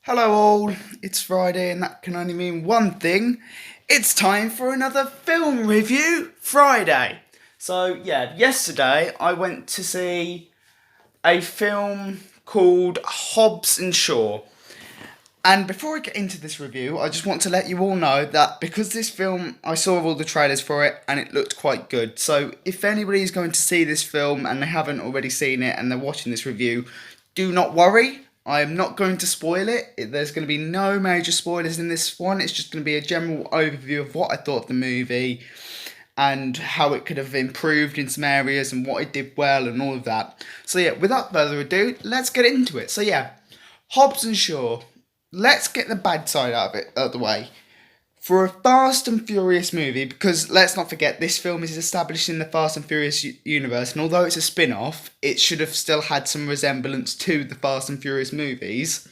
Hello, all. It's Friday, and that can only mean one thing. It's time for another film review Friday. So, yeah, yesterday I went to see a film called Hobbs and Shaw. And before I get into this review, I just want to let you all know that because this film, I saw all the trailers for it and it looked quite good. So, if anybody's going to see this film and they haven't already seen it and they're watching this review, do not worry. I am not going to spoil it. There's going to be no major spoilers in this one. It's just going to be a general overview of what I thought of the movie and how it could have improved in some areas and what it did well and all of that. So yeah, without further ado, let's get into it. So yeah, Hobbs and Shaw. Let's get the bad side out of it out of the way. For a Fast and Furious movie, because let's not forget, this film is established in the Fast and Furious universe, and although it's a spin off, it should have still had some resemblance to the Fast and Furious movies.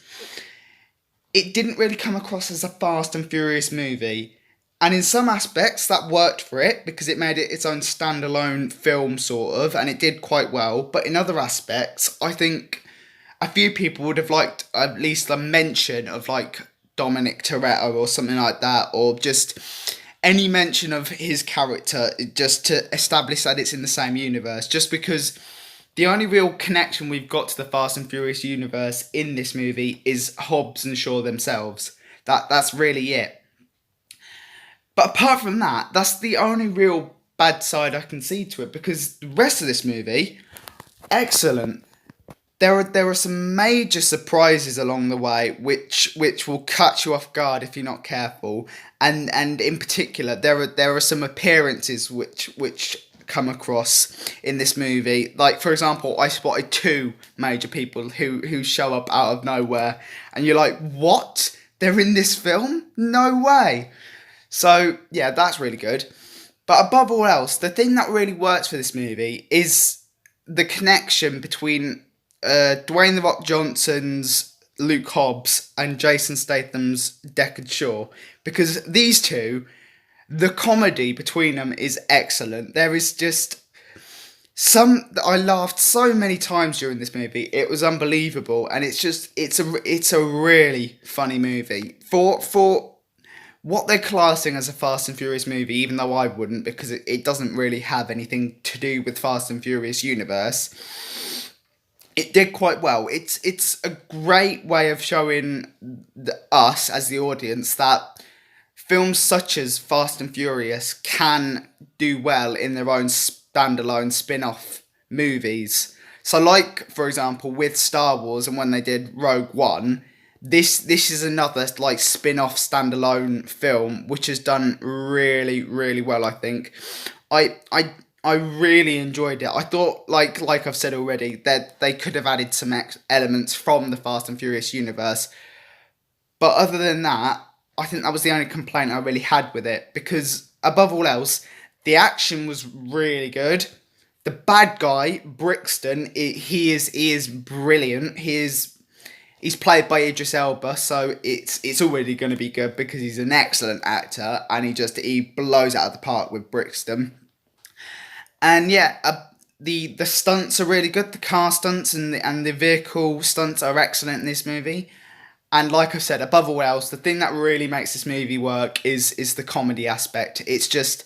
It didn't really come across as a Fast and Furious movie. And in some aspects, that worked for it because it made it its own standalone film, sort of, and it did quite well. But in other aspects, I think a few people would have liked at least a mention of like Dominic Toretto or something like that, or just any mention of his character just to establish that it's in the same universe. Just because the only real connection we've got to the Fast and Furious universe in this movie is Hobbs and Shaw themselves. That's really it. But apart from that, that's the only real bad side I can see to it because the rest of this movie, excellent. There are some major surprises along the way which will catch you off guard if you're not careful, and in particular there are some appearances which come across in this movie. Like for example, I spotted two major people who show up out of nowhere, and you're like, what? They're in this film? No way. So yeah, that's really good. But above all else, the thing that really works for this movie is the connection between Dwayne the Rock Johnson's Luke Hobbs and Jason Statham's Deckard Shaw, because these two, the comedy between them is excellent. There is just I laughed so many times during this movie. It was unbelievable, and it's a really funny movie for what they're classing as a Fast and Furious movie, even though I wouldn't, because it doesn't really have anything to do with Fast and Furious universe. It did quite well. It's a great way of showing us as the audience that films such as Fast and Furious can do well in their own standalone spin-off movies. So, like for example, with Star Wars and when they did Rogue One, this is another like spin-off standalone film which has done really really well. I think I really enjoyed it. I thought, like I've said already, that they could have added some elements from the Fast and Furious universe. But other than that, I think that was the only complaint I really had with it. Because above all else, the action was really good. The bad guy, Brixton, he is brilliant. He's played by Idris Elba, so it's already going to be good because he's an excellent actor and he blows out of the park with Brixton. And yeah, the stunts are really good. The car stunts and the vehicle stunts are excellent in this movie. And like I said, above all else, the thing that really makes this movie work is the comedy aspect. It's just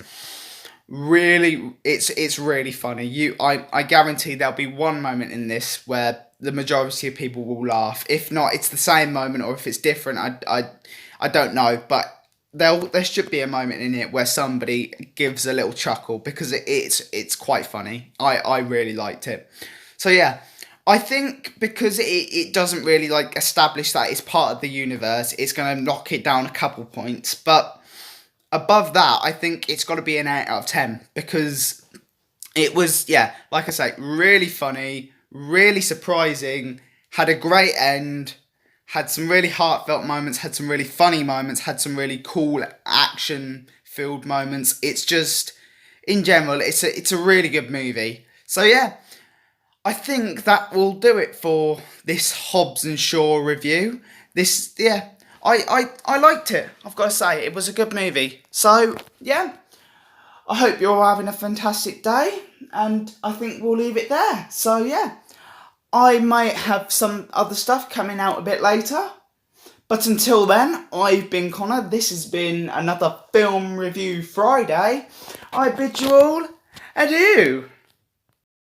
really it's really funny. I guarantee there'll be one moment in this where the majority of people will laugh. If not, it's the same moment, or if it's different, I don't know, but there should be a moment in it where somebody gives a little chuckle because it's quite funny. I really liked it. So yeah, I think because it doesn't really like establish that it's part of the universe, it's gonna knock it down a couple points. But above that, I think it's got to be an 8 out of 10 because it was, yeah, like I say, really funny, really surprising, had a great end, had some really heartfelt moments, had some really funny moments, had some really cool action filled moments. It's just, in general, it's a really good movie. So yeah, I think that will do it for this Hobbs and Shaw review. Yeah, I liked it. I've got to say, it was a good movie. So yeah, I hope you're all having a fantastic day, and I think we'll leave it there. So yeah, I might have some other stuff coming out a bit later, But until then, I've been Connor. This has been another Film Review Friday. I bid you all adieu.